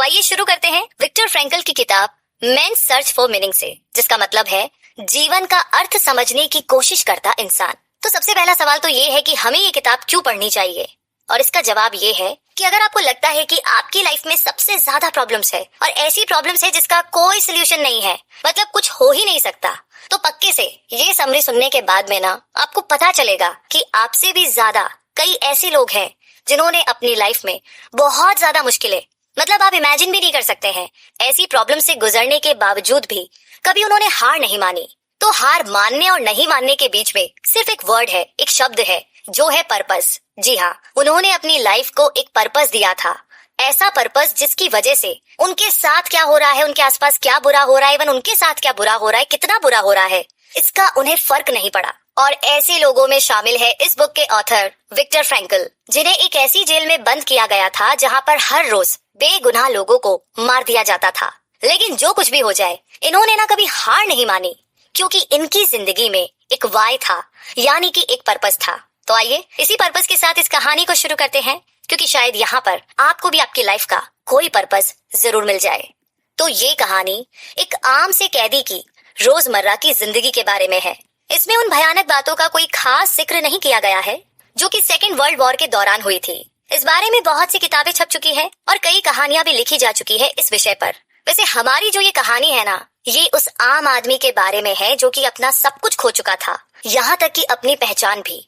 तो आइए शुरू करते हैं विक्टर फ्रैंकल की किताब मेंस सर्च फॉर मीनिंग से, जिसका मतलब है जीवन का अर्थ समझने की कोशिश करता इंसान। तो सबसे पहला सवाल तो ये है कि हमें ये किताब क्यों पढ़नी चाहिए, और इसका जवाब ये है कि अगर आपको लगता है कि आपकी लाइफ में सबसे ज्यादा प्रॉब्लम्स है और ऐसी प्रॉब्लम्स है जिसका कोई सोल्यूशन नहीं है, मतलब कुछ हो ही नहीं सकता, तो पक्के से ये समरी सुनने के बाद में ना आपको पता चलेगा कि आपसे भी ज्यादा कई ऐसे लोग हैं जिन्होंने अपनी लाइफ में बहुत ज्यादा मुश्किलें, मतलब आप इमेजिन भी नहीं कर सकते हैं, ऐसी प्रॉब्लम से गुजरने के बावजूद भी कभी उन्होंने हार नहीं मानी। तो हार मानने और नहीं मानने के बीच में सिर्फ एक वर्ड है, एक शब्द है, जो है पर्पस। जी हाँ, उन्होंने अपनी लाइफ को एक पर्पस दिया था, ऐसा पर्पस जिसकी वजह से उनके साथ क्या हो रहा है, उनके आसपास क्या बुरा हो रहा है, इवन उनके साथ क्या बुरा हो रहा है, कितना बुरा हो रहा है, इसका उन्हें फर्क नहीं पड़ा। और ऐसे लोगों में शामिल है इस बुक के ऑथर विक्टर फ्रैंकल, जिन्हें एक ऐसी जेल में बंद किया गया था जहाँ पर हर रोज बेगुनाह लोगों को मार दिया जाता था। लेकिन जो कुछ भी हो जाए, इन्होंने ना कभी हार नहीं मानी, क्योंकि इनकी जिंदगी में एक वाई था, यानी कि एक पर्पस था। तो आइए इसी पर्पस के साथ इस कहानी को शुरू करते हैं, क्योंकि शायद यहाँ पर आपको भी आपकी लाइफ का कोई पर्पस जरूर मिल जाए। तो ये कहानी एक आम से कैदी की रोजमर्रा की जिंदगी के बारे में है। इसमें उन भयानक बातों का कोई खास जिक्र नहीं किया गया है जो कि सेकेंड वर्ल्ड वॉर के दौरान हुई थी। इस बारे में बहुत सी किताबें छप चुकी है और कई कहानियां भी लिखी जा चुकी है इस विषय पर। वैसे हमारी जो ये कहानी है ना, ये उस आम आदमी के बारे में है जो कि अपना सब कुछ खो चुका था, यहाँ तक कि अपनी पहचान भी।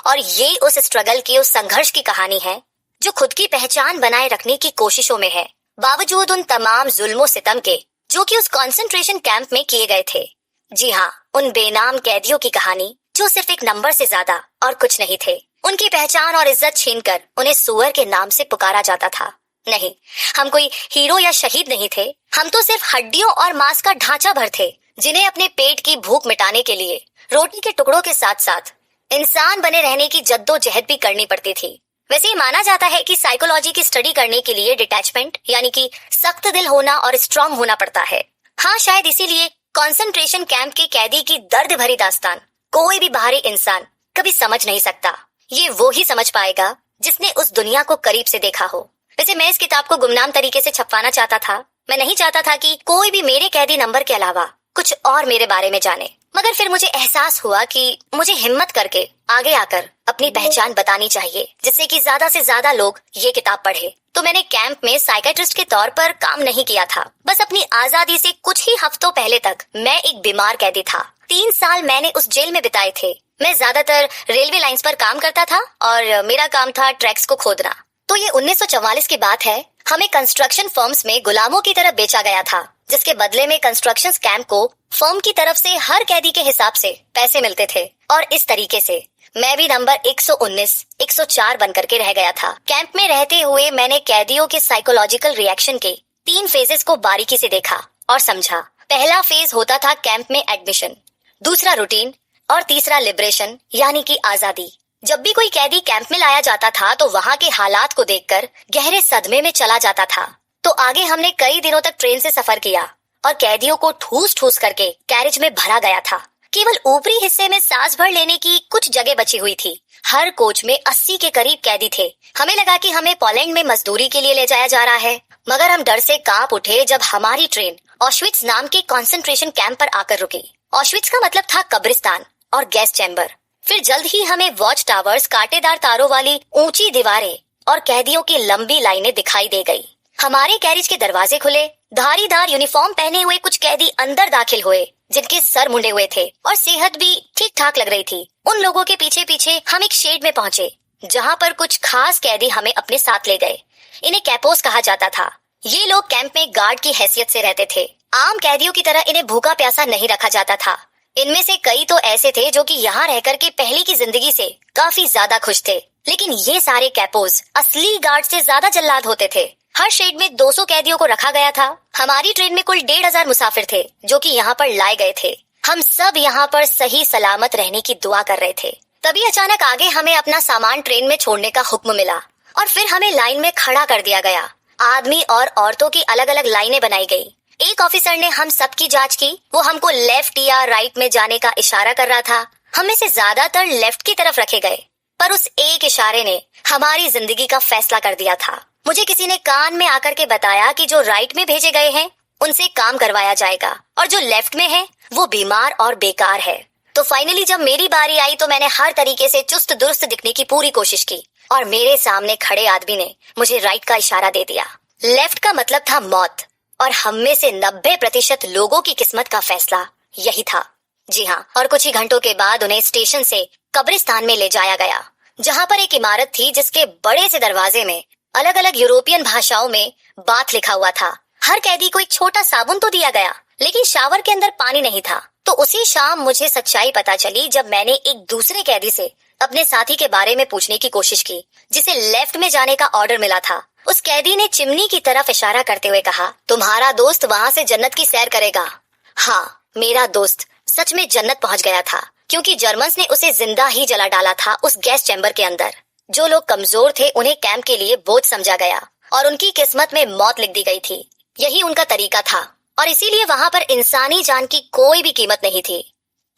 और ये उस स्ट्रगल की, उस संघर्ष की कहानी है जो खुद की पहचान बनाए रखने की कोशिशों में है, बावजूद उन तमाम जुल्मों सितम के जो कि उस कंसंट्रेशन कैंप में किए गए थे। जी हाँ, उन बेनाम कैदियों की कहानी जो सिर्फ एक नंबर से ज्यादा और कुछ नहीं थे। उनकी पहचान और इज्जत छीनकर उन्हें सुअर के नाम से पुकारा जाता था। नहीं, हम कोई हीरो या शहीद नहीं थे, हम तो सिर्फ हड्डियों और मांस का ढांचा भर थे, जिन्हें अपने पेट की भूख मिटाने के लिए रोटी के टुकड़ों के साथ साथ इंसान बने रहने की जद्दोजहद भी करनी पड़ती थी। वैसे ये माना जाता है कि साइकोलॉजी की स्टडी करने के लिए डिटैचमेंट, यानी कि सख्त दिल होना और स्ट्रांग होना पड़ता है। हाँ, शायद इसीलिए कंसंट्रेशन कैंप के कैदी की दर्द भरी दास्तान कोई भी बाहरी इंसान कभी समझ नहीं सकता। ये वो ही समझ पाएगा जिसने उस दुनिया को करीब से देखा हो। वैसे मैं इस किताब को गुमनाम तरीके से छपवाना चाहता था। मैं नहीं चाहता था कि कोई भी मेरे कैदी नंबर के अलावा कुछ और मेरे बारे में जाने, मगर फिर मुझे एहसास हुआ कि मुझे हिम्मत करके आगे आकर अपनी पहचान बतानी चाहिए, जिससे कि ज्यादा से ज्यादा लोग ये किताब पढ़े। तो मैंने कैंप में साइकियाट्रिस्ट के तौर पर काम नहीं किया था। बस अपनी आजादी से कुछ ही हफ्तों पहले तक मैं एक बीमार कैदी था। 3 साल मैंने उस जेल में बिताए थे। मैं ज्यादातर रेलवे लाइंस पर काम करता था और मेरा काम था ट्रैक्स को खोदना। तो ये 1944 की बात है। हमें कंस्ट्रक्शन फर्म्स में गुलामों की तरह बेचा गया था, जिसके बदले में कंस्ट्रक्शन कैंप को फर्म की तरफ से हर कैदी के हिसाब से पैसे मिलते थे। और इस तरीके से मैं भी नंबर 119, 104 बनकर के रह गया था। कैंप में रहते हुए मैंने कैदियों के साइकोलॉजिकल रिएक्शन के 3 फेजेस को बारीकी से देखा और समझा। पहला फेज होता था कैंप में एडमिशन, दूसरा रूटीन और तीसरा लिबरेशन, यानी कि आजादी। जब भी कोई कैदी कैंप में लाया जाता था तो वहाँ के हालात को देखकर गहरे सदमे में चला जाता था। तो आगे हमने कई दिनों तक ट्रेन से सफर किया और कैदियों को ठूस ठूस करके कैरेज में भरा गया था। केवल ऊपरी हिस्से में सांस भर लेने की कुछ जगह बची हुई थी। हर कोच में 80 के करीब कैदी थे। हमें लगा कि हमें पोलैंड में मजदूरी के लिए ले जाया जा रहा है, मगर हम डर से कांप उठे जब हमारी ट्रेन ऑश्विट्ज नाम के कंसंट्रेशन कैंप पर आकर रुकी। ऑश्विट्ज का मतलब था कब्रिस्तान और गैस चैम्बर। फिर जल्द ही हमें वॉच टावर्स, कांटेदार तारों वाली ऊंची दीवारें और कैदियों की लंबी लाइनें दिखाई दे गई। हमारे कैरेज के दरवाजे खुले। धारीदार यूनिफॉर्म पहने हुए कुछ कैदी अंदर दाखिल हुए, जिनके सर मुंडे हुए थे और सेहत भी ठीक ठाक लग रही थी। उन लोगों के पीछे पीछे हम एक शेड में पहुंचे, जहां पर कुछ खास कैदी हमें अपने साथ ले गए। इन्हें कैपोस कहा जाता था। ये लोग कैंप में गार्ड की हैसियत से रहते थे। आम कैदियों की तरह इन्हें भूखा प्यासा नहीं रखा जाता था। इनमें से कई तो ऐसे थे जो कि यहाँ रहकर के पहले की जिंदगी से काफी ज्यादा खुश थे। लेकिन ये सारे कैपोस असली गार्ड से ज्यादा जल्लाद होते थे। हर शेड में 200 कैदियों को रखा गया था। हमारी ट्रेन में कुल 1500 मुसाफिर थे जो कि यहाँ पर लाए गए थे। हम सब यहाँ पर सही सलामत रहने की दुआ कर रहे थे। तभी अचानक आगे हमें अपना सामान ट्रेन में छोड़ने का हुक्म मिला और फिर हमें लाइन में खड़ा कर दिया गया। आदमी और औरतों की अलग अलग लाइनें बनाई गई। एक ऑफिसर ने हम सबकी जांच की। वो हमको लेफ्ट या राइट में जाने का इशारा कर रहा था। हम में से ज्यादातर लेफ्ट की तरफ रखे गए, पर उस एक इशारे ने हमारी जिंदगी का फैसला कर दिया था। मुझे किसी ने कान में आकर के बताया कि जो राइट में भेजे गए हैं उनसे काम करवाया जाएगा और जो लेफ्ट में है वो बीमार और बेकार है। तो फाइनली जब मेरी बारी आई तो मैंने हर तरीके से चुस्त दुरुस्त दिखने की पूरी कोशिश की और मेरे सामने खड़े आदमी ने मुझे राइट का इशारा दे दिया। लेफ्ट का मतलब था मौत और हम में से 90% लोगों की किस्मत का फैसला यही था। जी हाँ, और कुछ ही घंटों के बाद उन्हें स्टेशन से कब्रिस्तान में ले जाया गया, जहाँ पर एक इमारत थी जिसके बड़े से दरवाजे में अलग अलग यूरोपियन भाषाओं में बात लिखा हुआ था। हर कैदी को एक छोटा साबुन तो दिया गया, लेकिन शावर के अंदर पानी नहीं था। तो उसी शाम मुझे सच्चाई पता चली जब मैंने एक दूसरे कैदी से अपने साथी के बारे में पूछने की कोशिश की, जिसे लेफ्ट में जाने का ऑर्डर मिला था। उस कैदी ने चिमनी की तरफ इशारा करते हुए कहा, तुम्हारा दोस्त वहाँ से जन्नत की सैर करेगा। हाँ, मेरा दोस्त सच में जन्नत पहुँच गया था, क्योंकि जर्मन्स ने उसे जिंदा ही जला डाला था उस गैस चैम्बर के अंदर। जो लोग कमजोर थे उन्हें कैंप के लिए बोझ समझा गया और उनकी किस्मत में मौत लिख दी गई थी। यही उनका तरीका था और इसीलिए वहाँ पर इंसानी जान की कोई भी कीमत नहीं थी।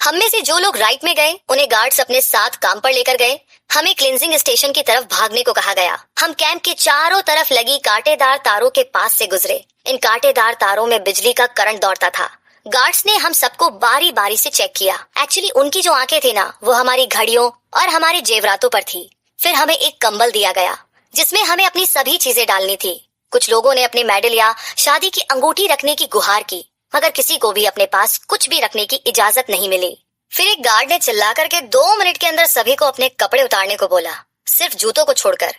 हम में से जो लोग राइट में गए उन्हें गार्ड्स अपने साथ काम पर लेकर गए। हमें क्लींजिंग स्टेशन की तरफ भागने को कहा गया। हम कैंप के चारों तरफ लगी कांटेदार तारों के पास से गुजरे। इन कांटेदार तारों में बिजली का करंट दौड़ता था। गार्ड्स ने हम सबको बारी बारी से चेक किया। एक्चुअली उनकी जो आंखें थी ना, वो हमारी घड़ियों और हमारे जेवरातों पर थी। फिर हमें एक कंबल दिया गया जिसमें हमें अपनी सभी चीजें डालनी थी। कुछ लोगों ने अपने मेडल या शादी की अंगूठी रखने की गुहार की, मगर किसी को भी अपने पास कुछ भी रखने की इजाजत नहीं मिली। फिर एक गार्ड ने चिल्ला करके 2 मिनट के अंदर सभी को अपने कपड़े उतारने को बोला, सिर्फ जूतों को छोड़कर।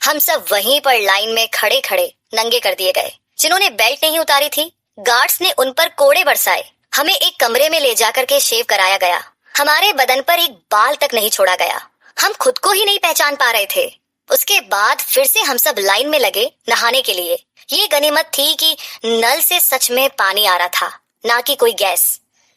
हम सब वहीं पर लाइन में खड़े खड़े नंगे कर दिए गए। जिन्होंने बेल्ट नहीं उतारी थी, गार्ड्स ने उन पर कोड़े बरसाए। हमें एक कमरे में ले जाकर के शेव कराया गया। हमारे बदन पर एक बाल तक नहीं छोड़ा गया। हम खुद को ही नहीं पहचान पा रहे थे। उसके बाद फिर से हम सब लाइन में लगे नहाने के लिए। ये गनीमत थी कि नल से सच में पानी आ रहा था, ना कि कोई गैस।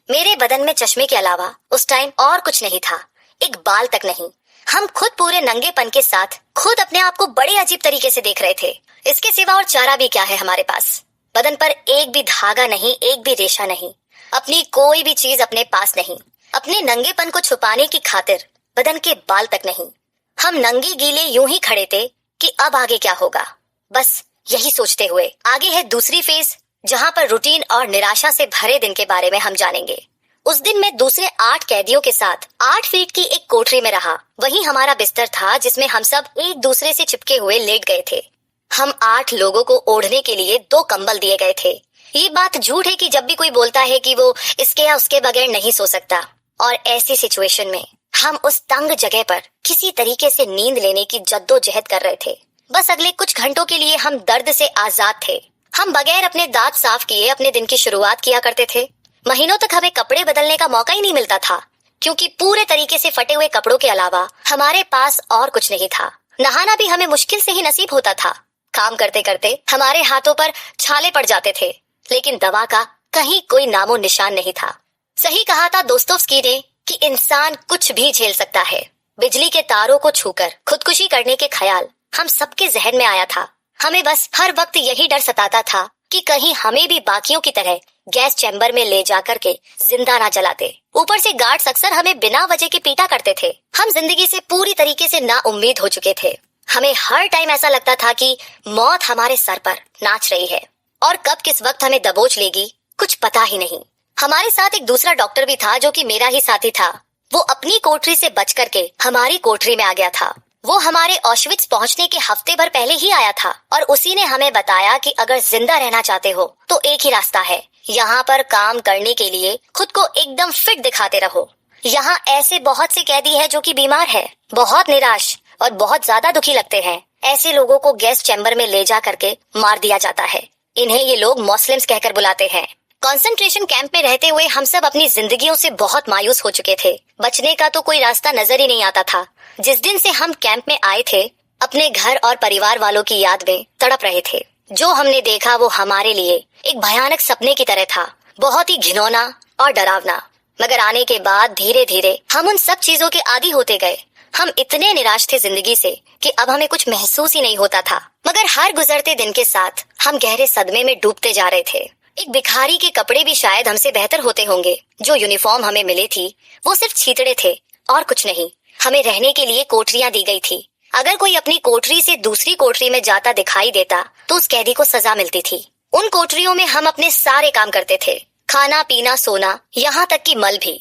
मेरे बदन में चश्मे के अलावा उस टाइम और कुछ नहीं था, एक बाल तक नहीं। हम खुद पूरे नंगेपन के साथ खुद अपने आप को बड़े अजीब तरीके से देख रहे थे। इसके सिवा और चारा भी क्या है हमारे पास। बदन पर एक भी धागा नहीं, एक भी रेशा नहीं, अपनी कोई भी चीज अपने पास नहीं। अपने नंगेपन को छुपाने की खातिर बदन के बाल तक नहीं। हम नंगे गीले यूं ही खड़े थे कि अब आगे क्या होगा, बस यही सोचते हुए। आगे है दूसरी फेज, जहाँ पर रूटीन और निराशा से भरे दिन के बारे में हम जानेंगे। उस दिन मैं दूसरे 8 कैदियों के साथ 8 फीट की एक कोठरी में रहा। वही हमारा बिस्तर था जिसमें हम सब एक दूसरे से चिपके हुए लेट गए थे। हम 8 लोगों को ओढ़ने के लिए 2 कंबल दिए गए थे। ये बात झूठ है कि जब भी कोई बोलता है कि वो इसके या उसके बगैर नहीं सो सकता। और ऐसी सिचुएशन में हम उस तंग जगह पर किसी तरीके से नींद लेने की जद्दोजहद कर रहे थे। बस अगले कुछ घंटों के लिए हम दर्द से आजाद थे। हम बगैर अपने दांत साफ किए अपने दिन की शुरुआत किया करते थे। महीनों तक हमें कपड़े बदलने का मौका ही नहीं मिलता था, क्योंकि पूरे तरीके से फटे हुए कपड़ों के अलावा हमारे पास और कुछ नहीं था। नहाना भी हमें मुश्किल से ही नसीब होता था। काम करते करते हमारे हाथों पर छाले पड़ जाते थे, लेकिन दवा का कहीं कोई नामो निशान नहीं था। सही कहा था दोस्तोव्स्की ने कि इंसान कुछ भी झेल सकता है। बिजली के तारों को छूकर खुदकुशी करने के ख्याल हम सबके जहन में आया था। हमें बस हर वक्त यही डर सताता था कि कहीं हमें भी बाकियों की तरह गैस चैम्बर में ले जाकर के जिंदा ना जलाते। ऊपर से गार्ड्स अक्सर हमें बिना वजह के पीटा करते थे। हम जिंदगी से पूरी तरीके से नाउम्मीद हो चुके थे। हमें हर टाइम ऐसा लगता था कि मौत हमारे सर पर नाच रही है और कब किस वक्त हमें दबोच लेगी कुछ पता ही नहीं। हमारे साथ एक दूसरा डॉक्टर भी था जो कि मेरा ही साथी था। वो अपनी कोठरी से बच करके हमारी कोठरी में आ गया था। वो हमारे ऑश्विट्ज पहुंचने के हफ्ते भर पहले ही आया था और उसी ने हमें बताया कि अगर जिंदा रहना चाहते हो तो एक ही रास्ता है, यहाँ पर काम करने के लिए खुद को एकदम फिट दिखाते रहो। यहाँ ऐसे बहुत से कैदी है जो कि बीमार है, बहुत निराश और बहुत ज्यादा दुखी लगते हैं। ऐसे लोगों को गैस चैम्बर में ले जा करके मार दिया जाता है। इन्हें ये लोग मुस्लिम्स कहकर बुलाते हैं। कंसंट्रेशन कैंप में रहते हुए हम सब अपनी जिंदगियों से बहुत मायूस हो चुके थे। बचने का तो कोई रास्ता नजर ही नहीं आता था। जिस दिन से हम कैंप में आए थे, अपने घर और परिवार वालों की याद में तड़प रहे थे। जो हमने देखा वो हमारे लिए एक भयानक सपने की तरह था, बहुत ही घिनौना और डरावना। मगर आने के बाद धीरे धीरे हम उन सब चीजों के आदी होते गए। हम इतने निराश थे जिंदगी से कि अब हमें कुछ महसूस ही नहीं होता था। मगर हर गुजरते दिन के साथ हम गहरे सदमे में डूबते जा रहे थे। एक भिखारी के कपड़े भी शायद हमसे बेहतर होते होंगे। जो यूनिफॉर्म हमें मिली थी वो सिर्फ छींतड़े थे और कुछ नहीं। हमें रहने के लिए कोठरियां दी गई थी, अगर कोई अपनी कोठरी से दूसरी कोठरी में जाता दिखाई देता तो उस कैदी को सजा मिलती थी। उन कोठरियों में हम अपने सारे काम करते थे, खाना पीना सोना, यहाँ तक कि मल भी।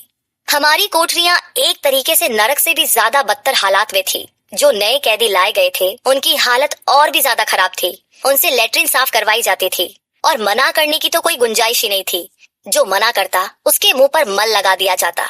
हमारी कोठरियां एक तरीके से नरक से भी ज्यादा बदतर हालात में थी। जो नए कैदी लाए गए थे उनकी हालत और भी ज्यादा खराब थी। उनसे लेटरिन साफ करवाई जाती थी और मना करने की तो कोई गुंजाइश ही नहीं थी। जो मना करता उसके मुंह पर मल लगा दिया जाता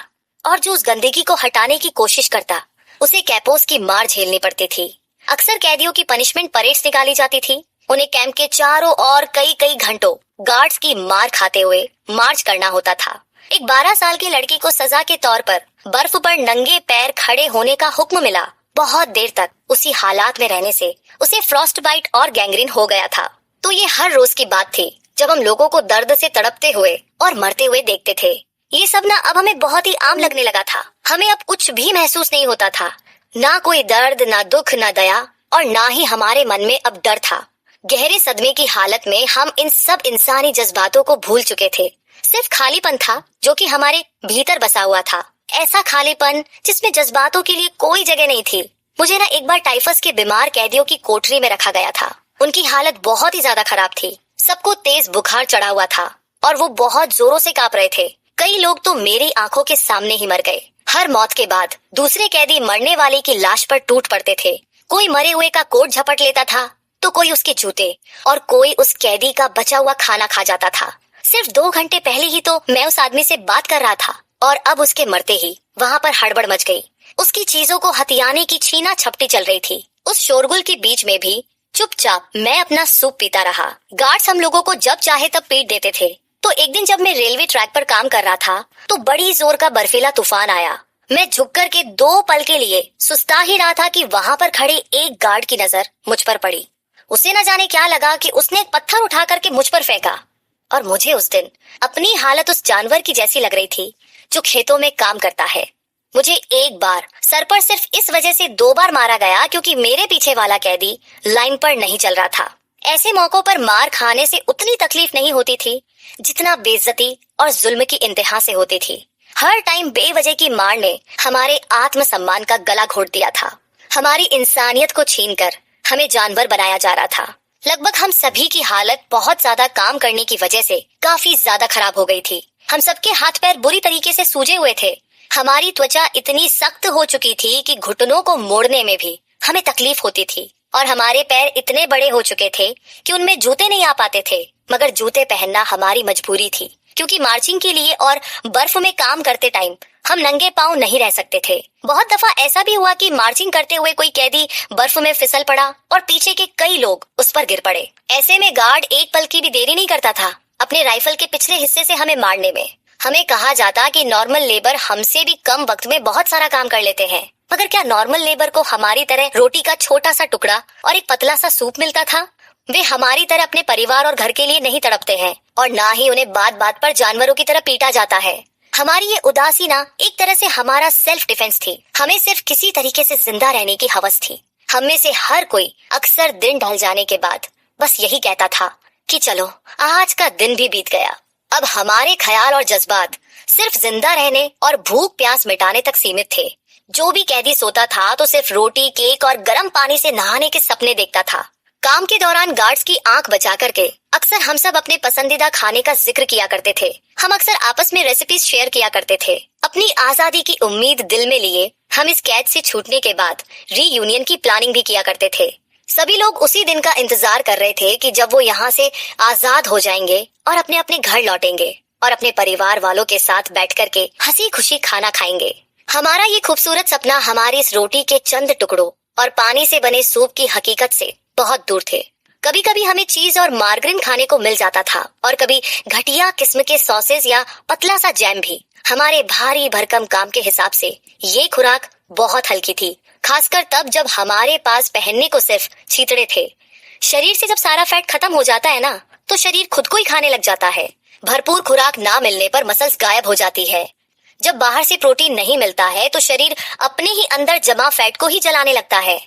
और जो उस गंदगी को हटाने की कोशिश करता उसे कैपोस की मार झेलनी पड़ती थी। अक्सर कैदियों की पनिशमेंट परेड्स निकाली जाती थी। उन्हें कैंप के चारों ओर कई कई घंटों गार्ड्स की मार खाते हुए मार्च करना होता था। एक 12 साल की लड़की को सजा के तौर पर बर्फ पर नंगे पैर खड़े होने का हुक्म मिला। बहुत देर तक उसी हालात में रहने से उसे फ्रॉस्ट बाइट और गैंग्रीन हो गया था। तो ये हर रोज की बात थी जब हम लोगों को दर्द से तड़पते हुए और मरते हुए देखते थे। ये सब ना अब हमें बहुत ही आम लगने लगा था। हमें अब कुछ भी महसूस नहीं होता था, ना कोई दर्द, ना दुख, ना दया, और ना ही हमारे मन में अब डर था। गहरे सदमे की हालत में हम इन सब इंसानी जज्बातों को भूल चुके थे। सिर्फ खालीपन था जो कि हमारे भीतर बसा हुआ था, ऐसा खालीपन जिसमें जज्बातों के लिए कोई जगह नहीं थी। मुझे ना एक बार टाइफस के बीमार कैदियों की कोठरी में रखा गया था। उनकी हालत बहुत ही ज्यादा खराब थी। सबको तेज बुखार चढ़ा हुआ था और वो बहुत जोरों से कांप रहे थे। कई लोग तो मेरी आंखों के सामने ही मर गए। हर मौत के बाद दूसरे कैदी मरने वाले की लाश पर टूट पड़ते थे। कोई मरे हुए का कोट झपट लेता था तो कोई उसके जूते और कोई उस कैदी का बचा हुआ खाना खा जाता था। सिर्फ 2 घंटे पहले ही तो मैं उस आदमी से बात कर रहा था और अब उसके मरते ही वहाँ पर हड़बड़ मच गई। उसकी चीजों को हथियाने की छीना झपटी चल रही थी। उस शोरगुल के बीच में भी चुपचाप मैं अपना सूप पीता रहा। गार्ड्स हम लोगों को जब चाहे तब पीट देते थे। तो एक दिन जब मैं रेलवे ट्रैक पर काम कर रहा था तो बड़ी जोर का बर्फीला तूफान आया। मैं झुक कर के 2 पल के लिए सुस्ता ही रहा था कि वहाँ पर खड़े एक गार्ड की नजर मुझ पर पड़ी। उसे न जाने क्या लगा कि उसने एक पत्थर उठा करके मुझ पर फेंका और मुझे उस दिन अपनी हालत उस जानवर की जैसी लग रही थी जो खेतों में काम करता है। मुझे एक बार सर पर सिर्फ इस वजह से 2 बार मारा गया क्योंकि मेरे पीछे वाला कैदी लाइन पर नहीं चल रहा था। ऐसे मौकों पर मार खाने से उतनी तकलीफ नहीं होती थी जितना बेइज्जती और जुल्म की इंतहा से होती थी। हर टाइम बेवजह की मार ने हमारे आत्मसम्मान का गला घोट दिया था। हमारी इंसानियत को छीनकर हमें जानवर बनाया जा रहा था। लगभग हम सभी की हालत बहुत ज्यादा काम करने की वजह से काफी ज्यादा खराब हो गई थी। हम सबके हाथ पैर बुरी तरीके से सूजे हुए थे। हमारी त्वचा इतनी सख्त हो चुकी थी कि घुटनों को मोड़ने में भी हमें तकलीफ होती थी और हमारे पैर इतने बड़े हो चुके थे कि उनमें जूते नहीं आ पाते थे। मगर जूते पहनना हमारी मजबूरी थी क्योंकि मार्चिंग के लिए और बर्फ में काम करते टाइम हम नंगे पांव नहीं रह सकते थे। बहुत दफा ऐसा भी हुआ कि मार्चिंग करते हुए कोई कैदी बर्फ में फिसल पड़ा और पीछे के कई लोग उस पर गिर पड़े। ऐसे में गार्ड एक पल की भी देरी नहीं करता था अपने राइफल के पिछले हिस्से से हमें मारने में। हमें कहा जाता कि नॉर्मल लेबर हमसे भी कम वक्त में बहुत सारा काम कर लेते हैं, मगर क्या नॉर्मल लेबर को हमारी तरह रोटी का छोटा सा टुकड़ा और एक पतला सा सूप मिलता था? वे हमारी तरह अपने परिवार और घर के लिए नहीं तड़पते हैं और ना ही उन्हें बात बात पर जानवरों की तरह पीटा जाता है। हमारी ये उदासी ना एक तरह से हमारा सेल्फ डिफेंस थी। हमें सिर्फ किसी तरीके से जिंदा रहने की हवस थी। हम में से हर कोई अक्सर दिन ढल जाने के बाद बस यही कहता था कि चलो आज का दिन भी बीत गया। अब हमारे ख्याल और जज्बात सिर्फ जिंदा रहने और भूख प्यास मिटाने तक सीमित थे। जो भी कैदी सोता था तो सिर्फ रोटी, केक और गर्म पानी से नहाने के सपने देखता था। काम के दौरान गार्ड्स की आंख बचा करके अक्सर हम सब अपने पसंदीदा खाने का जिक्र किया करते थे। हम अक्सर आपस में रेसिपीज शेयर किया करते थे। अपनी आजादी की उम्मीद दिल में लिए हम इस कैद से छूटने के बाद रीयूनियन की प्लानिंग भी किया करते थे। सभी लोग उसी दिन का इंतजार कर रहे थे कि जब वो यहाँ से आजाद हो जाएंगे और अपने अपने घर लौटेंगे और अपने परिवार वालों के साथ बैठ करके हंसी खुशी खाना खाएंगे। हमारा ये खूबसूरत सपना हमारी इस रोटी के चंद टुकड़ों और पानी से बने सूप की हकीकत से बहुत दूर थे। कभी कभी हमें चीज और मार्गरीन खाने को मिल जाता था और कभी घटिया किस्म के सॉसेज या पतला सा जैम भी। हमारे भारी भरकम काम के हिसाब से ये खुराक बहुत हल्की थी, खासकर तब जब हमारे पास पहनने को सिर्फ छींतड़े थे। शरीर से जब सारा फैट खत्म हो जाता है ना तो शरीर खुद को ही खाने लग जाता है। भरपूर खुराक ना मिलने पर मसल्स गायब हो जाती है। जब बाहर से प्रोटीन नहीं मिलता है तो शरीर अपने ही अंदर जमा फैट को ही जलाने लगता है।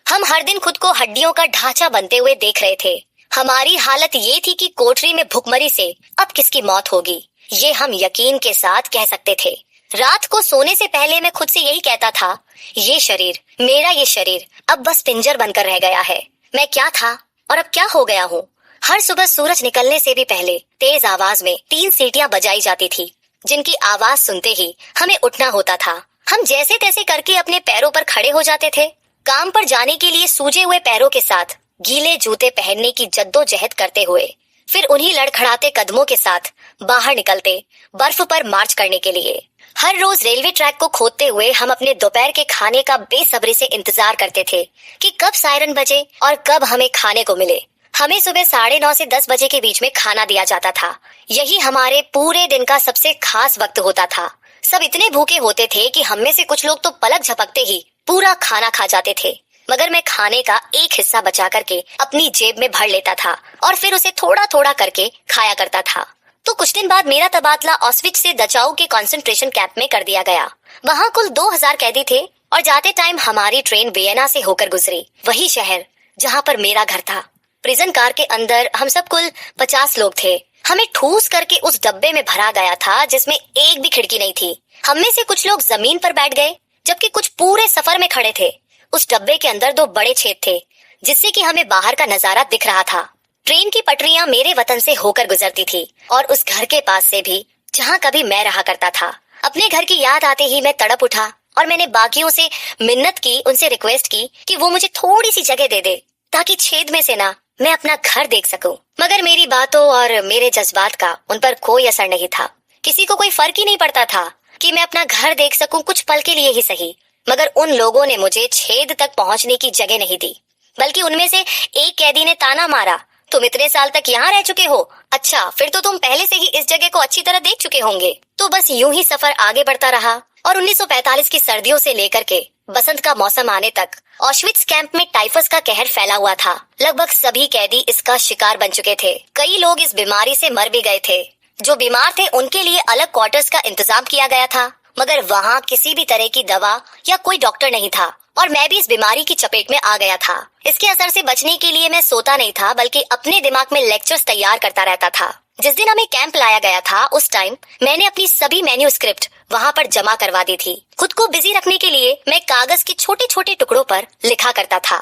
हम हर दिन खुद को हड्डियों का ढांचा बनते हुए देख रहे थे। हमारी हालत ये थी कि कोठरी में भुखमरी से अब किसकी मौत होगी ये हम यकीन के साथ कह सकते थे। रात को सोने से पहले मैं खुद से यही कहता था ये शरीर, मेरा ये शरीर अब बस पिंजर बनकर रह गया है। मैं क्या था और अब क्या हो गया हूँ। हर सुबह सूरज निकलने से भी पहले तेज आवाज में 3 सीटियां बजाई जाती थी, जिनकी आवाज सुनते ही हमें उठना होता था। हम जैसे तैसे करके अपने पैरों पर खड़े हो जाते थे। काम पर जाने के लिए सूजे हुए पैरों के साथ गीले जूते पहनने की जद्दोजहद करते हुए फिर उन्हीं लड़खड़ाते कदमों के साथ बाहर निकलते बर्फ पर मार्च करने के लिए। हर रोज रेलवे ट्रैक को खोदते हुए हम अपने दोपहर के खाने का बेसब्री से इंतजार करते थे कि कब सायरन बजे और कब हमें खाने को मिले। हमें सुबह 9:30 से 10 बजे के बीच में खाना दिया जाता था। यही हमारे पूरे दिन का सबसे खास वक्त होता था। सब इतने भूखे होते थे कि हम में से कुछ लोग तो पलक झपकते ही पूरा खाना खा जाते थे, मगर मैं खाने का एक हिस्सा बचा करके अपनी जेब में भर लेता था और फिर उसे थोड़ा थोड़ा करके खाया करता था। तो कुछ दिन बाद मेरा तबादला ऑस्विच से दचाऊ के कंसंट्रेशन कैंप में कर दिया गया। वहाँ कुल 2000 कैदी थे और जाते टाइम हमारी ट्रेन वियना से होकर गुजरी, वही शहर जहाँ पर मेरा घर था। प्रिजन कार के अंदर हम सब कुल 50 लोग थे। हमें ठूस करके उस डब्बे में भरा गया था जिसमें एक भी खिड़की नहीं थी। हम में से कुछ लोग जमीन पर बैठ गए जबकि कुछ पूरे सफर में खड़े थे। उस डब्बे के अंदर 2 बड़े छेद थे जिससे कि हमें बाहर का नजारा दिख रहा था। ट्रेन की पटरियां मेरे वतन से होकर गुजरती थी और उस घर के पास से भी जहाँ कभी मैं रहा करता था। अपने घर की याद आते ही मैं तड़प उठा और मैंने बाकियों से मिन्नत की, उनसे रिक्वेस्ट की कि वो मुझे थोड़ी सी जगह दे दे ताकि छेद में से ना मैं अपना घर देख सकूं। मगर मेरी बातों और मेरे जज्बात का उन पर कोई असर नहीं था। किसी को कोई फर्क ही नहीं पड़ता था कि मैं अपना घर देख सकूं, कुछ पल के लिए ही सही। मगर उन लोगों ने मुझे छेद तक पहुंचने की जगह नहीं दी, बल्कि उनमें से एक कैदी ने ताना मारा, तुम इतने साल तक यहाँ रह चुके हो, अच्छा फिर तो तुम पहले से ही इस जगह को अच्छी तरह देख चुके होंगे। तो बस यूं ही सफर आगे बढ़ता रहा और 1945 की सर्दियों से लेकर के बसंत का मौसम आने तक ऑश्विट्ज कैंप में टाइफस का कहर फैला हुआ था। लगभग सभी कैदी इसका शिकार बन चुके थे। कई लोग इस बीमारी से मर भी गए थे। जो बीमार थे उनके लिए अलग क्वार्टर्स का इंतजाम किया गया था, मगर वहाँ किसी भी तरह की दवा या कोई डॉक्टर नहीं था और मैं भी इस बीमारी की चपेट में आ गया था। इसके असर से बचने के लिए मैं सोता नहीं था, बल्कि अपने दिमाग में लेक्चर्स तैयार करता रहता था। जिस दिन हमें कैंप लाया गया था उस टाइम मैंने अपनी सभी मैन्यूस्क्रिप्ट वहाँ पर जमा करवा दी थी। खुद को बिजी रखने के लिए मैं कागज के छोटे छोटे टुकड़ों पर लिखा करता था।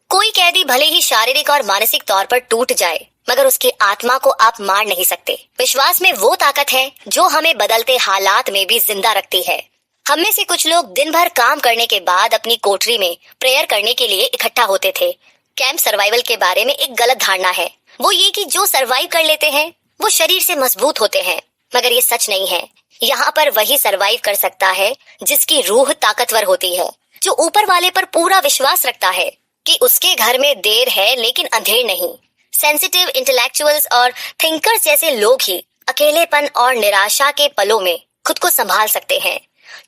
कोई कैदी भले ही शारीरिक और मानसिक तौर पर टूट जाए, मगर उसकी आत्मा को आप मार नहीं सकते। विश्वास में वो ताकत है जो हमें बदलते हालात में भी जिंदा रखती है। हम में से कुछ लोग दिन भर काम करने के बाद अपनी कोठरी में प्रेयर करने के लिए इकट्ठा होते थे। कैंप सर्वाइवल के बारे में एक गलत धारणा है, वो ये कि जो सर्वाइव कर लेते हैं वो शरीर से मजबूत होते हैं, मगर ये सच नहीं है। यहाँ पर वही सर्वाइव कर सकता है जिसकी रूह ताकतवर होती है, जो ऊपर वाले पर पूरा विश्वास रखता है कि उसके घर में देर है लेकिन अंधेर नहीं। सेंसिटिव इंटेलेक्चुअल्स और थिंकर्स जैसे लोग ही अकेलेपन और निराशा के पलों में खुद को संभाल सकते हैं,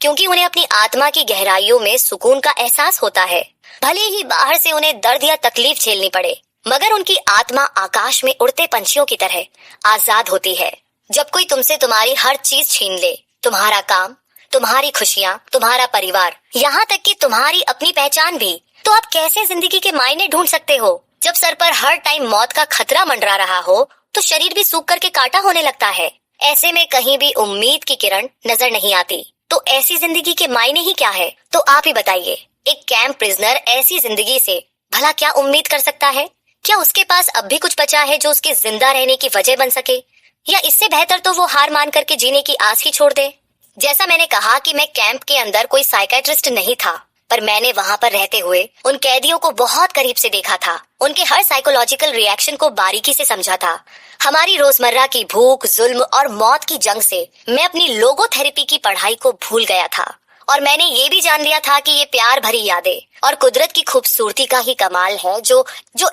क्योंकि उन्हें अपनी आत्मा की गहराइयों में सुकून का एहसास होता है। भले ही बाहर से उन्हें दर्द या तकलीफ झेलनी पड़े, मगर उनकी आत्मा आकाश में उड़ते पंछियों की तरह आजाद होती है। जब कोई तुमसे तुम्हारी हर चीज छीन ले, तुम्हारा काम, तुम्हारी खुशियाँ, तुम्हारा परिवार, यहाँ तक कि तुम्हारी अपनी पहचान भी, तो आप कैसे जिंदगी के मायने ढूंढ सकते हो? जब सर पर हर टाइम मौत का खतरा मंडरा रहा हो तो शरीर भी सूख करके काटा होने लगता है। ऐसे में कहीं भी उम्मीद की किरण नजर नहीं आती। तो ऐसी जिंदगी के मायने ही क्या है? तो आप ही बताइए, एक कैंप प्रिजनर ऐसी जिंदगी से भला क्या उम्मीद कर सकता है? क्या उसके पास अब भी कुछ बचा है जो उसके जिंदा रहने की वजह बन सके? या इससे बेहतर तो वो हार मान करके जीने की आस ही छोड़ दे। जैसा मैंने कहा कि मैं कैंप के अंदर कोई साइकियाट्रिस्ट नहीं था, पर मैंने वहाँ पर रहते हुए उन कैदियों को बहुत करीब से देखा था। उनके हर साइकोलॉजिकल रिएक्शन को बारीकी से समझा था। हमारी रोजमर्रा की भूख, जुल्म और मौत की जंग से मैं अपनी लोगोथेरेपी की पढ़ाई को भूल गया था और मैंने ये भी जान लिया था कि ये प्यार भरी यादें और कुदरत की खूबसूरती का ही कमाल है जो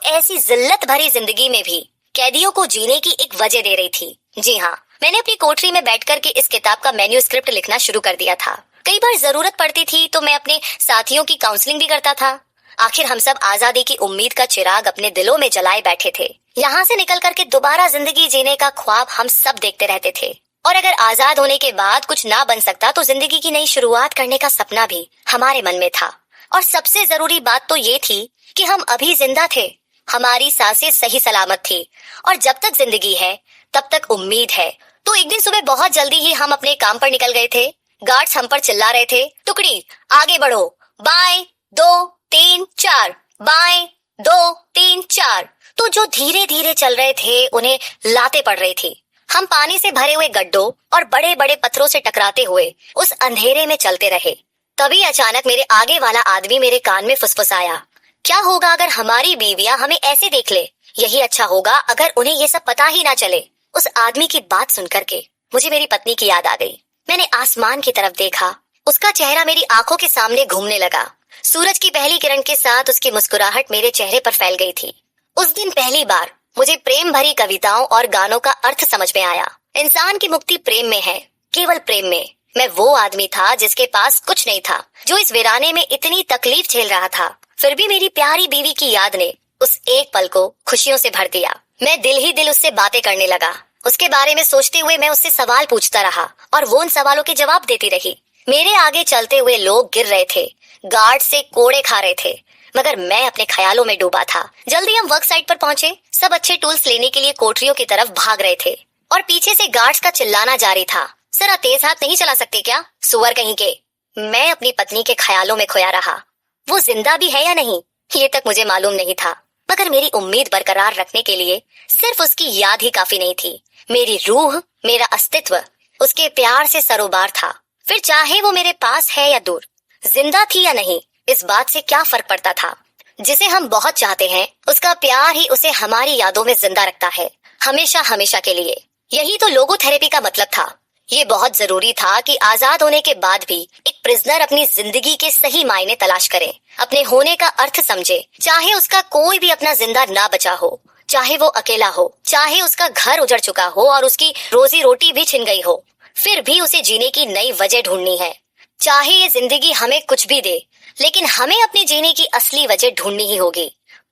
ऐसी जिल्लत भरी जिंदगी में भी कैदियों को जीने की एक वजह दे रही थी। जी हाँ, मैंने अपनी कोठरी में बैठ कर के इस किताब का मैन्यूस्क्रिप्ट लिखना शुरू कर दिया था। कई बार जरूरत पड़ती थी तो मैं अपने साथियों की काउंसलिंग भी करता था। आखिर हम सब आजादी की उम्मीद का चिराग अपने दिलों में जलाए बैठे थे। यहाँ से निकल करके दोबारा जिंदगी जीने का ख्वाब हम सब देखते रहते थे, और अगर आजाद होने के बाद कुछ ना बन सकता तो जिंदगी की नई शुरुआत करने का सपना भी हमारे मन में था। और सबसे जरूरी बात तो ये थी कि हम अभी जिंदा थे, हमारी सांसें सही सलामत थी, और जब तक जिंदगी है तब तक उम्मीद है। तो एक दिन सुबह बहुत जल्दी ही हम अपने काम पर निकल गए थे। गार्ड्स हम पर चिल्ला रहे थे, टुकड़ी आगे बढ़ो, बाएं 2 3 4, बाएं 2 3 4। तो जो धीरे धीरे चल रहे थे उन्हें लाते पड़ रही थी। हम पानी से भरे हुए गड्ढों और बड़े बड़े पत्थरों से टकराते हुए उस अंधेरे में चलते रहे। तभी अचानक मेरे आगे वाला आदमी मेरे कान में फुसफुसाया, क्या होगा अगर हमारी बीवियां हमें ऐसे देख ले? यही अच्छा होगा अगर उन्हें ये सब पता ही ना चले। उस आदमी की बात सुनकर के मुझे मेरी पत्नी की याद आ गई। मैंने आसमान की तरफ देखा, उसका चेहरा मेरी आंखों के सामने घूमने लगा। सूरज की पहली किरण के साथ उसकी मुस्कुराहट मेरे चेहरे पर फैल गई थी। उस दिन पहली बार मुझे प्रेम भरी कविताओं और गानों का अर्थ समझ में आया। इंसान की मुक्ति प्रेम में है, केवल प्रेम में। मैं वो आदमी था जिसके पास कुछ नहीं था, जो इस वीराने में इतनी तकलीफ झेल रहा था। फिर भी मेरी प्यारी बीवी की याद ने उस एक पल को खुशियों से भर दिया। मैं दिल ही दिल उससे बातें करने लगा। उसके बारे में सोचते हुए मैं उससे सवाल पूछता रहा और वो उन सवालों के जवाब देती रही। मेरे आगे चलते हुए लोग गिर रहे थे, गार्ड से कोड़े खा रहे थे, मगर मैं अपने ख्यालों में डूबा था। जल्दी हम वर्क साइट पर पहुंचे। सब अच्छे टूल्स लेने के लिए कोठरियों की तरफ भाग रहे थे और पीछे से गार्ड्स का चिल्लाना जारी था, जरा तेज हाथ नहीं चला सकते क्या, सुअर कहीं के। मैं अपनी पत्नी के ख्यालों में खोया रहा। वो जिंदा भी है या नहीं ये तक मुझे मालूम नहीं था, मगर मेरी उम्मीद बरकरार रखने के लिए सिर्फ उसकी याद ही काफी नहीं थी। मेरी रूह, मेरा अस्तित्व उसके प्यार से सरोबार था। फिर चाहे वो मेरे पास है या दूर, जिंदा थी या नहीं, इस बात से क्या फर्क पड़ता था। जिसे हम बहुत चाहते हैं उसका प्यार ही उसे हमारी यादों में जिंदा रखता है, हमेशा हमेशा के लिए। यही तो लोगो थेरेपी का मतलब था। ये बहुत जरूरी था कि आजाद होने के बाद भी एक प्रिजनर अपनी जिंदगी के सही मायने तलाश करे, अपने होने का अर्थ समझे। चाहे उसका कोई भी अपना जिंदा ना बचा हो, चाहे वो अकेला हो, चाहे उसका घर उजड़ चुका हो और उसकी रोजी रोटी भी छिन गई हो, फिर भी उसे जीने की नई वजह ढूंढनी है। चाहे ये जिंदगी हमें कुछ भी दे, लेकिन हमें अपने जीने की असली वजह ढूंढनी ही होगी।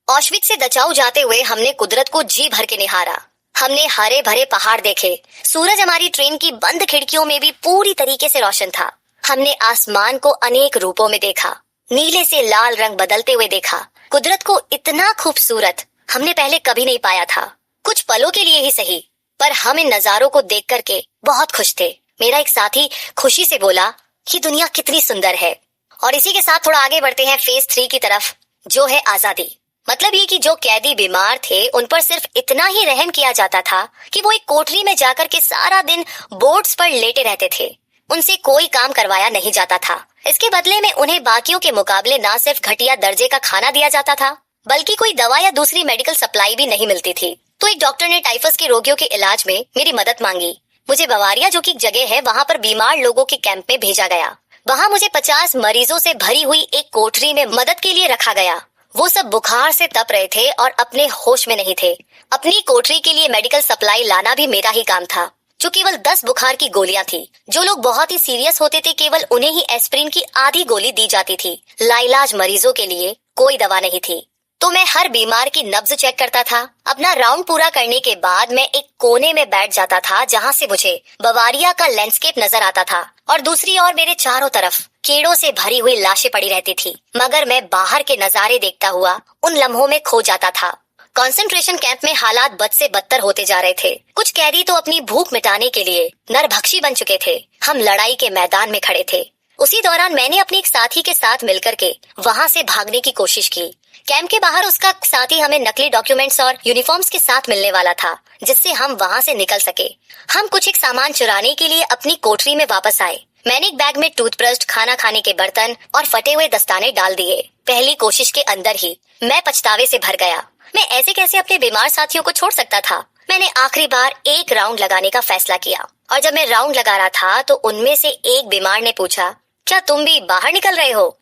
ऑश्विट्ज से दचाऊ जाते हुए हमने कुदरत को जी भर के निहारा। हमने हरे भरे पहाड़ देखे। सूरज हमारी ट्रेन की बंद खिड़कियों में भी पूरी तरीके से रोशन था। हमने आसमान को अनेक रूपों में देखा, नीले से लाल रंग बदलते हुए देखा। कुदरत को इतना खूबसूरत हमने पहले कभी नहीं पाया था। कुछ पलों के लिए ही सही, पर हम इन नजारों को देख करके बहुत खुश थे। मेरा एक साथी खुशी से बोला, ये दुनिया कितनी सुंदर है। और इसी के साथ थोड़ा आगे बढ़ते हैं फेज 3 की तरफ, जो है आजादी। मतलब ये कि जो कैदी बीमार थे उन पर सिर्फ इतना ही रहम किया जाता था कि वो एक कोठरी में जाकर के सारा दिन बोर्ड्स पर लेटे रहते थे। उनसे कोई काम करवाया नहीं जाता था। इसके बदले में उन्हें बाकियों के मुकाबले ना सिर्फ घटिया दर्जे का खाना दिया जाता था, बल्कि कोई दवा या दूसरी मेडिकल सप्लाई भी नहीं मिलती थी। तो एक डॉक्टर ने टाइफस के रोगियों के इलाज में मेरी मदद मांगी। मुझे बवारिया, जो की जगह है, वहाँ पर बीमार लोगों के कैंप में भेजा गया। वहाँ मुझे 50 मरीजों से भरी हुई एक कोठरी में मदद के लिए रखा गया। वो सब बुखार से तप रहे थे और अपने होश में नहीं थे। अपनी कोठरी के लिए मेडिकल सप्लाई लाना भी मेरा ही काम था, जो केवल 10 बुखार की गोलियां थी। जो लोग बहुत ही सीरियस होते थे केवल उन्हें ही एस्प्रिन की आधी गोली दी जाती थी। लाइलाज मरीजों के लिए कोई दवा नहीं थी। तो मैं हर बीमार की नब्ज चेक करता था। अपना राउंड पूरा करने के बाद मैं एक कोने में बैठ जाता था, जहाँ से मुझे बवारिया का लैंडस्केप नजर आता था और दूसरी ओर मेरे चारों तरफ कीड़ों से भरी हुई लाशें पड़ी रहती थी। मगर मैं बाहर के नजारे देखता हुआ उन लम्हों में खो जाता था। कंसंट्रेशन कैंप में हालात बद से बदतर होते जा रहे थे। कुछ कैदी तो अपनी भूख मिटाने के लिए नरभक्षी बन चुके थे। हम लड़ाई के मैदान में खड़े थे। उसी दौरान मैंने अपने एक साथी के साथ मिलकर के वहाँ से भागने की कोशिश की। कैंप के बाहर उसका साथी हमें नकली डॉक्यूमेंट्स और यूनिफॉर्म्स के साथ मिलने वाला था, जिससे हम वहाँ से निकल सके। हम कुछ एक सामान चुराने के लिए अपनी कोठरी में वापस आए। मैंने एक बैग में टूथब्रश, खाना खाने के बर्तन और फटे हुए दस्ताने डाल दिए। पहली कोशिश के अंदर ही मैं पछतावे से भर गया। मैं ऐसे कैसे अपने बीमार साथियों को छोड़ सकता था। मैंने आखिरी बार एक राउंड लगाने का फैसला किया और जब मैं राउंड लगा रहा था तो उनमें से एक बीमार ने पूछा, क्या तुम भी बाहर निकल रहे हो?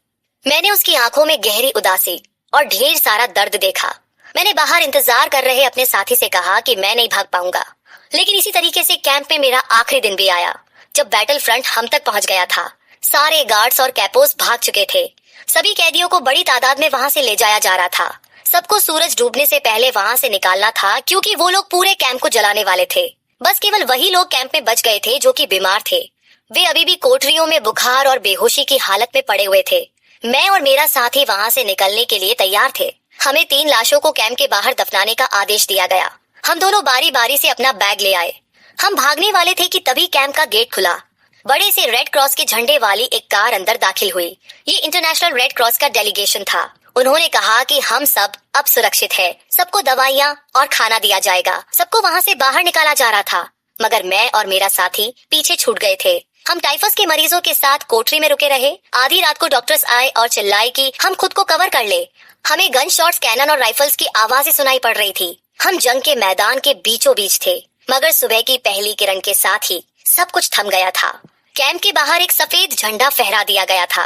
मैंने उसकी आंखों में गहरी उदासी और ढेर सारा दर्द देखा। मैंने बाहर इंतजार कर रहे अपने साथी से कहा कि मैं नहीं भाग पाऊंगा। लेकिन इसी तरीके से कैंप में मेरा आखिरी दिन भी आया, जब बैटल फ्रंट हम तक पहुंच गया था। सारे गार्ड्स और कैपोस भाग चुके थे। सभी कैदियों को बड़ी तादाद में वहां से ले जाया जा रहा था। सबको सूरज डूबने से पहले वहां से निकालना था, क्योंकि वो लोग पूरे कैंप को जलाने वाले थे। बस केवल वही लोग कैंप में बच गए थे जो कि बीमार थे। वे अभी भी कोठरियों में बुखार और बेहोशी की हालत में पड़े हुए थे। मैं और मेरा साथी वहां से निकलने के लिए तैयार थे। हमें 3 लाशों को कैंप के बाहर दफनाने का आदेश दिया गया। हम दोनों बारी बारी से अपना बैग ले आए। हम भागने वाले थे कि तभी कैंप का गेट खुला। बड़े से रेड क्रॉस के झंडे वाली एक कार अंदर दाखिल हुई। ये इंटरनेशनल रेड क्रॉस का डेलीगेशन था। उन्होंने कहा कि हम सब अब सुरक्षित है, सबको दवाइयाँ और खाना दिया जाएगा। सबको वहाँ से बाहर निकाला जा रहा था, मगर मैं और मेरा साथी पीछे छूट गए थे। हम टाइफस के मरीजों के साथ कोठरी में रुके रहे। आधी रात को डॉक्टर्स आए और चिल्लाए कि हम खुद को कवर कर ले। हमें गन शॉट्स, कैनन और राइफल्स की आवाजें सुनाई पड़ रही थी। हम जंग के मैदान के बीचों बीच थे, मगर सुबह की पहली किरण के साथ ही सब कुछ थम गया था। कैंप के बाहर एक सफेद झंडा फहरा दिया गया था।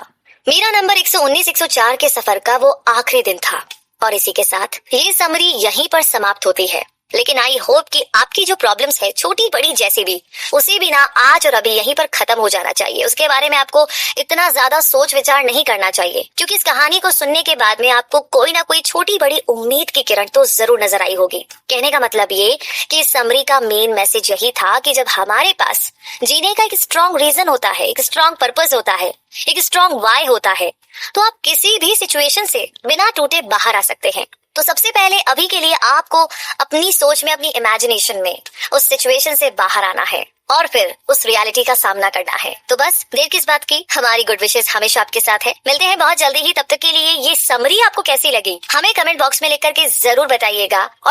मेरा नंबर 119-104 के सफर का वो आखिरी दिन था और इसी के साथ ये समरी यहीं पर समाप्त होती है। लेकिन आई होप कि आपकी जो प्रॉब्लम्स है, छोटी बड़ी जैसी भी, उसे भी ना आज और अभी यहीं पर खत्म हो जाना चाहिए। उसके बारे में आपको इतना ज्यादा सोच विचार नहीं करना चाहिए, क्योंकि इस कहानी को सुनने के बाद में आपको कोई ना कोई छोटी बड़ी उम्मीद की किरण तो जरूर नजर आई होगी। कहने का मतलब ये कि इस समरी का मेन मैसेज यही था कि जब हमारे पास जीने का एक स्ट्रॉन्ग रीजन होता है, एक स्ट्रॉन्ग पर्पस होता है, एक स्ट्रॉन्ग वाई होता है, तो आप किसी भी सिचुएशन से बिना टूटे बाहर आ सकते हैं। तो सबसे पहले अभी के लिए आपको अपनी सोच में, अपनी इमेजिनेशन में उस सिचुएशन से बाहर आना है और फिर उस रियलिटी का सामना करना है। तो बस देर किस बात की, हमारी गुड विशेस हमेशा आपके साथ है। मिलते हैं बहुत जल्दी ही, तब तक के लिए ये समरी आपको कैसी लगी हमें कमेंट बॉक्स में लिख करके जरूर बताइएगा। और